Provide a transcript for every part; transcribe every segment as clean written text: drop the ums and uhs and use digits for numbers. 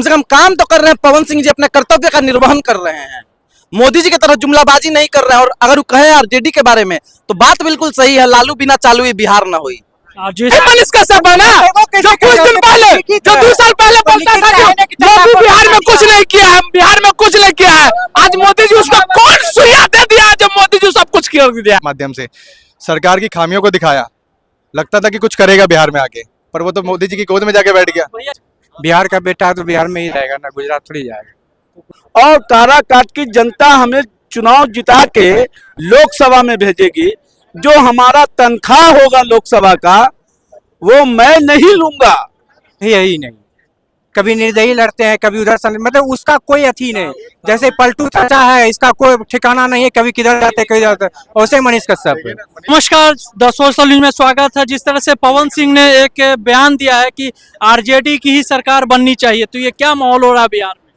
कम से कम काम तो कर रहे हैं। पवन सिंह जी अपने कर्तव्य का निर्वहन कर रहे हैं, मोदी जी की तरह जुमलाबाजी नहीं कर रहे हैं। और अगर वो कहे आरजेडी के बारे में तो बात बिल्कुल सही है, लालू बिना चालू ये बिहार ना हुई। मनीष कश्यप है ना, जो कुछ दिन पहले, जो 2 साल पहले बोलता था कि मोदी बिहार में कुछ नहीं किया है, बिहार में कुछ नहीं किया है, आज मोदी जी उसको कौन सुइया दे दिया है जब मोदी जी सब कुछ कर दिया। माध्यम से सरकार की खामियों को दिखाया, लगता था कि कुछ करेगा बिहार में आके, पर वो तो मोदी जी की गोद में जाके बैठ गया। बिहार का बेटा तो बिहार में ही रहेगा ना, गुजरात थोड़ी जाएगा। और काराकाट की जनता हमें चुनाव जिता के लोकसभा में भेजेगी। जो हमारा तनख्वाह होगा लोकसभा का वो मैं नहीं लूंगा। यही नहीं, कभी निर्दयी लड़ते हैं, कभी उधर से, मतलब उसका कोई अथी नहीं। जैसे पलटू चाचा है, इसका कोई ठिकाना नहीं है, कभी किधर जाते कभी जाते, वैसे मनीष कश्यप। नमस्कार, द सोशल न्यूज में स्वागत है। जिस तरह से पवन सिंह ने एक बयान दिया है कि आरजेडी की ही सरकार बननी चाहिए, तो ये क्या माहौल हो रहा है बिहार में?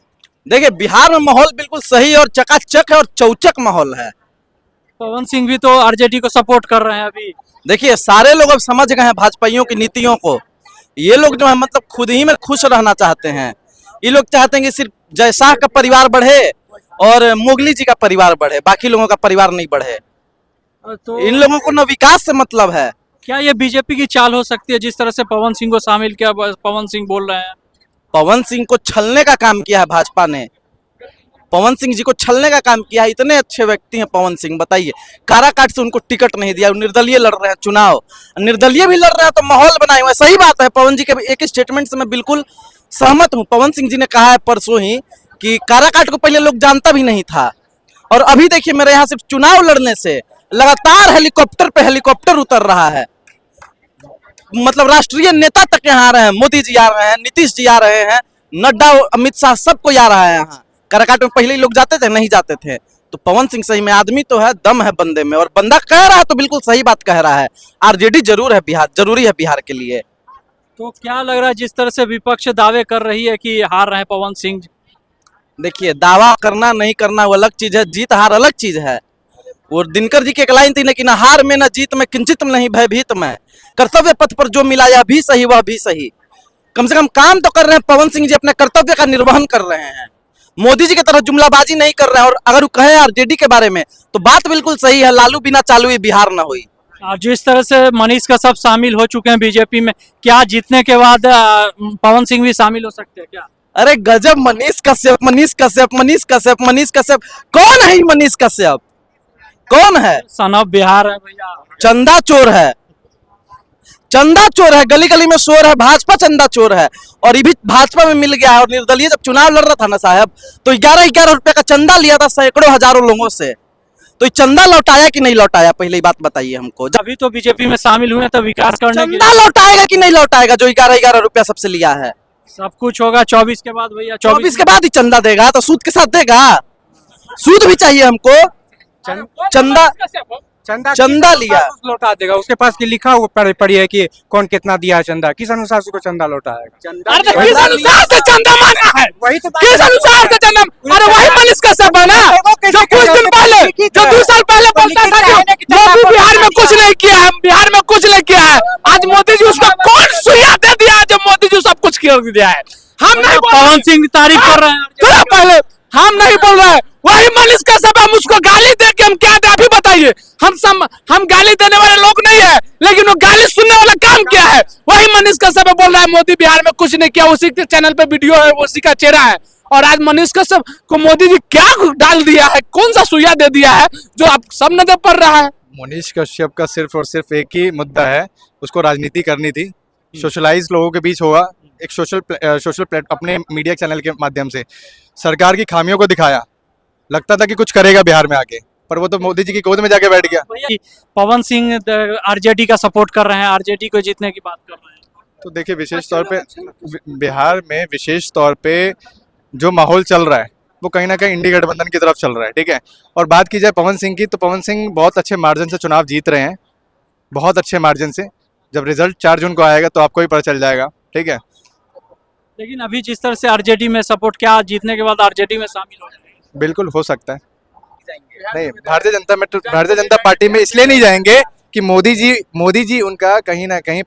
देखिए, बिहार में माहौल बिल्कुल सही और चकाचक है और चौचक माहौल है। पवन सिंह भी तो आरजेडी को सपोर्ट कर रहे हैं अभी। देखिए, सारे लोग अब समझ गए हैं भाजपाइयों की नीतियों को। ये लोग जो है मतलब खुद ही में खुश रहना चाहते हैं। ये लोग चाहते हैं कि सिर्फ जयशाह का परिवार बढ़े और मोगली जी का परिवार बढ़े, बाकी लोगों का परिवार नहीं बढ़े। तो इन लोगों को न विकास से मतलब है। क्या ये बीजेपी की चाल हो सकती है, जिस तरह से पवन सिंह को शामिल किया? पवन सिंह बोल रहे हैं पवन सिंह को छलने का काम किया है भाजपा ने। पवन सिंह जी को छलने का काम किया है। इतने अच्छे व्यक्ति हैं पवन सिंह, बताइए, काराकाट से उनको टिकट नहीं दिया, निर्दलीय लड़ रहे हैं चुनाव। निर्दलीय भी लड़ रहे हैं तो माहौल बनाए हुए। सही बात है, पवन जी के एक स्टेटमेंट से मैं बिल्कुल सहमत हूं। पवन सिंह जी ने कहा है परसों ही कि काराकाट को पहले लोग जानता भी नहीं था, और अभी देखिए मेरे यहाँ सिर्फ चुनाव लड़ने से लगातार हेलीकॉप्टर पे हेलीकॉप्टर उतर रहा है। मतलब राष्ट्रीय नेता तक यहाँ आ रहे हैं, मोदी जी आ रहे हैं, नीतीश जी आ रहे हैं, नड्डा, अमित शाह, सब कोई आ रहा है यहाँ। काराकाट में पहले ही लोग जाते थे, नहीं जाते थे। तो पवन सिंह सही में आदमी तो है, दम है बंदे में, और बंदा कह रहा है तो बिल्कुल सही बात कह रहा है। आरजेडी जरूर है बिहार, जरूरी है बिहार के लिए। तो क्या लग रहा है, जिस तरह से विपक्ष दावे कर रही है कि हार रहे हैं पवन सिंह? देखिए, दावा करना नहीं करना वो अलग चीज है, जीत हार अलग चीज है। और दिनकर जी की एक लाइन थी ना कि ना हार में ना जीत में किंचित नहीं भयभीत में, कर्तव्य पथ पर जो मिला यह भी सही वह भी सही। कम से कम काम तो कर रहे हैं पवन सिंह जी, अपने कर्तव्य का निर्वहन कर रहे हैं, मोदी जी की तरह जुमलाबाजी नहीं कर रहे हैं। और अगर वो कहे आरजेडी के बारे में तो बात बिल्कुल सही है, लालू बिना चालू ये बिहार ना हुई। और जिस तरह से मनीष कश्यप शामिल हो चुके हैं बीजेपी में, क्या जीतने के बाद पवन सिंह भी शामिल हो सकते हैं क्या? अरे गजब, मनीष कश्यप, मनीष कश्यप, मनीष कश्यप, मनीष कश्यप। कौन है ये मनीष कश्यप? कौन है? सन ऑफ बिहार है भैया। चंदा चोर है, चंदा चोर है, गली गली में शोर है, भाजपा चंदा चोर है। और ये भी भाजपा में मिल गया है। और निर्दलीय जब चुनाव लड़ रहा था ना साहब, तो 11-11 रुपए का चंदा लिया था सैकड़ों हजारों लोगों से। तो ये चंदा लौटाया कि नहीं लौटाया, पहले ही बात बताइए हमको। जब अभी तो बीजेपी में शामिल हुए तो विकास करने के चंदा लौटाएगा कि नहीं लौटाएगा जो 11-11 रुपया सबसे लिया है? सब कुछ होगा 24 के बाद भैया। 24 के बाद ही चंदा देगा, तो सूद के साथ देगा? सूद भी चाहिए हमको। चंदा चंदा लिया, लौटा देगा। उसके पास की लिखा हुआ पड़ी है कि कौन कितना दिया है चंदा, किस अनुसार से चंदा लौटाएगा। किस अनुसार से चंदा मांगा है, वही तो किस अनुसार से चंदा? अरे वही मनीष कश्यप है ना, जो कुछ दिन पहले, जो 2 साल पहले बोलता था कि मोदी बिहार में कुछ नहीं किया है, बिहार में कुछ नहीं किया है, आज मोदी जी उसको कौन सुइया दे दिया है जब मोदी जी सब कुछ कर दिया है। हम नहीं, पवन सिंह की तारीफ कर रहे हैं पहले, हम नहीं बोल रहे हैं। वही मनीष कश्यप, हम उसको गाली दे के हम क्या दे अभी बताइए? हम गाली देने वाले लोग नहीं है, लेकिन वो गाली सुनने वाला काम क्या है? वही मनीष कश्यप बोल रहा है मोदी बिहार में कुछ नहीं किया, उसी के चैनल पे वीडियो है, उसी का चेहरा है। और आज मनीष कश्यप को मोदी जी क्या डाल दिया है, कौन सा सुइया दे दिया है जो आप सब नजर पड़ रहा है? मनीष कश्यप का सिर्फ और सिर्फ एक ही मुद्दा है, उसको राजनीति करनी थी, सोशलाइज लोगों के बीच होगा, एक सोशल अपने मीडिया चैनल के माध्यम से सरकार की खामियों को दिखाया, लगता था कि कुछ करेगा बिहार में आके, पर वो तो मोदी जी की गोद में जाके बैठ गया। पवन सिंह आरजेडी का सपोर्ट कर रहे हैं, आरजेडी को जीतने की बात कर रहे हैं। तो देखिए, विशेष तौर पे बिहार में विशेष तौर पे जो माहौल चल रहा है वो कहीं ना कहीं इंडी गठबंधन की तरफ चल रहा है, ठीक है। और बात की जाए पवन सिंह की, तो पवन सिंह बहुत अच्छे मार्जिन से चुनाव जीत रहे हैं, बहुत अच्छे मार्जिन से। जब रिजल्ट 4 जून को आएगा तो आपको ही पता चल जाएगा, ठीक है। लेकिन अभी जिस तरह से आरजेडी में सपोर्ट, क्या जीतने के बाद आरजेडी में शामिल हो जाएंगे? बिल्कुल हो सकता है। नहीं, भारतीय जनता पार्टी में इसलिए नहीं जाएंगे कि मोदी जी उनका कहीं ना कहीं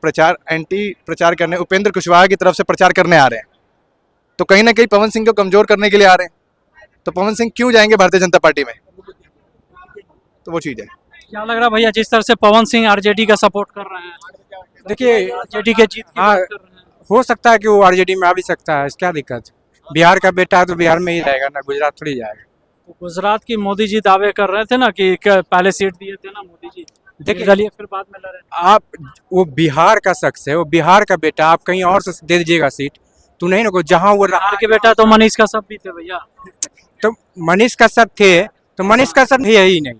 एंटी प्रचार करने, उपेंद्र कुशवाहा की तरफ से प्रचार करने आ रहे हैं। तो कहीं ना कहीं पवन सिंह को कमजोर करने के लिए आ रहे हैं। तो पवन सिंह क्यों जाएंगे भारतीय जनता पार्टी में, तो वो चीज है। क्या लग रहा है भैया, जिस तरह से पवन सिंह आरजेडी का सपोर्ट कर रहे हैं, देखिए आरजेडी के जीत की हाँ बात कर रहे हैं, हो सकता है कि वो आरजेडी में आ भी सकता है, क्या दिक्कत। बिहार का बेटा है तो बिहार में ही रहेगा ना, गुजरात थोड़ी जाएगा। तो गुजरात की मोदी जी दावे कर रहे थे ना कि पहले सीट दिए थे ना मोदी जी, देखिए- चलिए फिर बाद में लड़े। आप वो बिहार का शख्स है, वो बिहार का बेटा, आप कहीं और से दे दीजिएगा सीट तो नहीं ना, जहाँ वो रहा बिहार के बेटा तो मनीष का सब भी थे भैया। तो मनीष कश्यप थे, तो मनीष कश्यप भी है ही नहीं,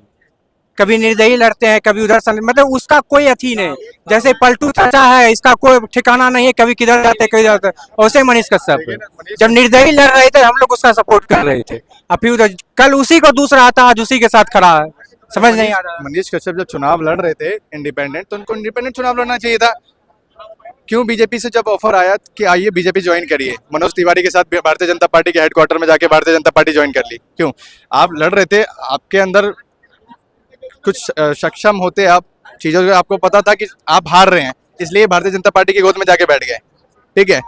कभी निर्दयी लड़ते हैं, कभी उधर से, मतलब उसका कोई अथी नहीं। जैसे पलटू चाचा है, इसका कोई ठिकाना नहीं है, कभी किधर जाते कभी जाते, वैसे मनीष कश्यप जब निर्दयी लड़ रहे थे हम लोग उसका सपोर्ट कर रहे थे, अब फिर उधर कल उसी को दूसरा आता, आज उसी के साथ खड़ा है, समझ नहीं आ रहा। मनीष कश्यप जब चुनाव लड़ रहे थे इंडिपेंडेंट, तो उनको इंडिपेंडेंट चुनाव लड़ना चाहिए था। क्यों बीजेपी से जब ऑफर आया कि आइए बीजेपी ज्वाइन करिए, मनोज तिवारी के साथ भारतीय जनता पार्टी के हेडक्वार्टर में जाके भारतीय जनता पार्टी ज्वाइन कर ली, क्यों? आप लड़ रहे थे, आपके अंदर कुछ सक्षम होते आप चीजों से, आपको पता था कि आप हार रहे हैं, इसलिए भारतीय जनता पार्टी की गोद में जाके बैठ गए, ठीक है।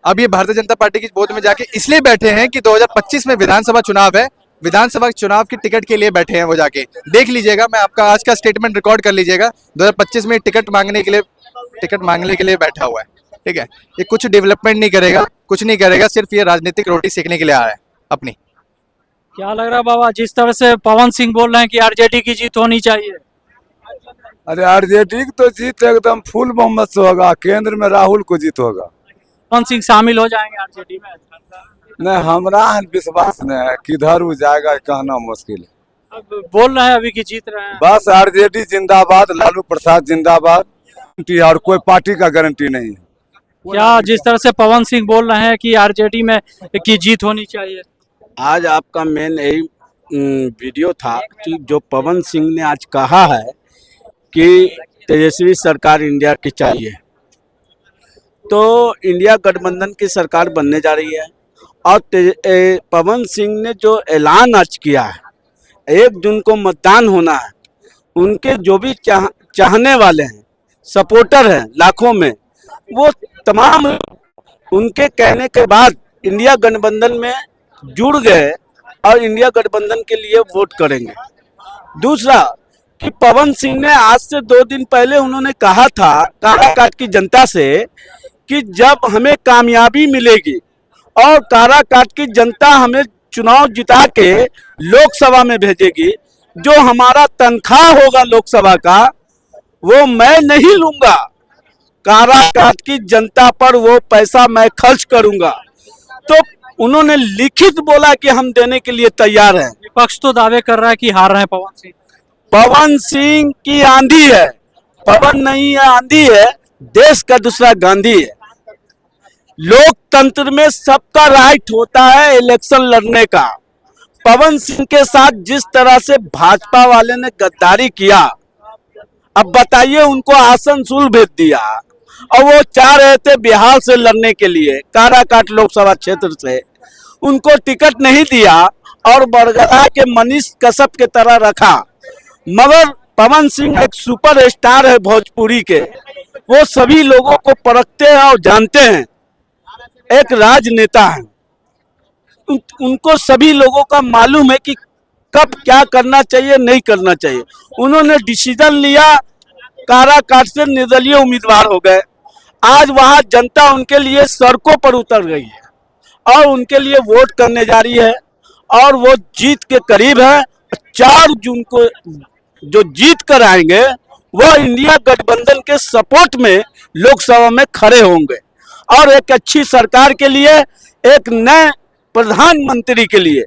अब ये भारतीय जनता पार्टी की गोद में जाके इसलिए बैठे हैं कि 2025 में विधानसभा चुनाव है, विधानसभा चुनाव की टिकट के लिए बैठे हैं वो। जाके देख लीजिएगा, मैं आपका आज का स्टेटमेंट रिकॉर्ड कर लीजिएगा, 2025 में टिकट मांगने के लिए बैठा हुआ है, ठीक है। ये कुछ डेवलपमेंट नहीं करेगा, कुछ नहीं करेगा, सिर्फ ये राजनीतिक रोटी सेकने के लिए आया है अपनी। क्या लग रहा है बाबा, जिस तरह से पवन सिंह बोल रहे हैं कि आरजेडी की जीत होनी चाहिए? अरे आरजेडी की तो जीत एकदम फुल बहुमत से होगा, केंद्र में राहुल को जीत होगा। पवन सिंह शामिल हो जाएंगे आरजेडी में? नहीं, हमारा विश्वास नहीं है, किधर वो जाएगा कहना मुश्किल है। अब बोल रहे हैं अभी की जीत रहे हैं। बस आरजेडी जिंदाबाद, लालू प्रसाद जिंदाबाद, और कोई पार्टी का गारंटी नहीं है। क्या जिस तरह से पवन सिंह बोल रहे हैं कि आरजेडी में की जीत होनी चाहिए? आज आपका मेन यही वीडियो था कि जो पवन सिंह ने आज कहा है कि तेजस्वी सरकार इंडिया की चाहिए, तो इंडिया गठबंधन की सरकार बनने जा रही है। और पवन सिंह ने जो ऐलान आज किया है, 1 जून को मतदान होना है, उनके जो भी चाहने वाले हैं, सपोर्टर हैं लाखों में, वो तमाम उनके कहने के बाद इंडिया गठबंधन में जुड़ गए और इंडिया गठबंधन के लिए वोट करेंगे। दूसरा कि पवन सिंह ने आज से 2 दिन पहले उन्होंने कहा था काराकाट की जनता से कि जब हमें कामयाबी मिलेगी और काराकाट की जनता हमें चुनाव जिता के लोकसभा में भेजेगी, जो हमारा तनख्वाह होगा लोकसभा का वो मैं नहीं लूंगा, काराकाट की जनता पर वो पैसा मैं खर्च करूंगा। तो उन्होंने लिखित बोला कि हम देने के लिए तैयार हैं। विपक्ष तो दावे कर रहा है कि हार रहे हैं पवन सिंह। पवन सिंह की आंधी है, पवन नहीं है, आंधी है, देश का दूसरा गांधी है। लोकतंत्र में सबका राइट होता है इलेक्शन लड़ने का। पवन सिंह के साथ जिस तरह से भाजपा वाले ने गद्दारी किया, अब बताइए, उनको आसनसोल भेज दिया और वो चाह रहे थे बिहार से लड़ने के लिए, काराकाट लोकसभा क्षेत्र से, उनको टिकट नहीं दिया और बरगदा के मनीष कश्यप के तरह रखा। मगर पवन सिंह एक सुपर स्टार है भोजपुरी के, वो सभी लोगों को परखते हैं और जानते हैं, एक राजनेता है, उनको सभी लोगों का मालूम है कि कब क्या करना चाहिए, नहीं करना चाहिए। उन्होंने डिसीजन लिया, काराकाट से निर्दलीय उम्मीदवार हो गए। आज वहां जनता उनके लिए सड़कों पर उतर गई है और उनके लिए वोट करने जा रही है और वो जीत के करीब है। 4 जून को जो जीत कर आएंगे वो इंडिया गठबंधन के सपोर्ट में लोकसभा में खड़े होंगे और एक अच्छी सरकार के लिए, एक नए प्रधानमंत्री के लिए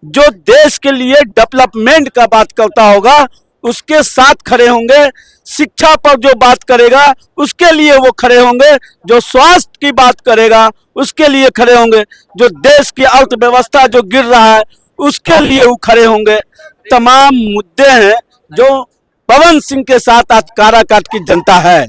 जो देश के लिए डेवलपमेंट का बात करता होगा उसके साथ खड़े होंगे। शिक्षा पर जो बात करेगा उसके लिए वो खड़े होंगे, जो स्वास्थ्य की बात करेगा उसके लिए खड़े होंगे, जो देश की अर्थव्यवस्था जो गिर रहा है उसके लिए वो खड़े होंगे। तमाम मुद्दे हैं जो पवन सिंह के साथ आज काराकाट की जनता है।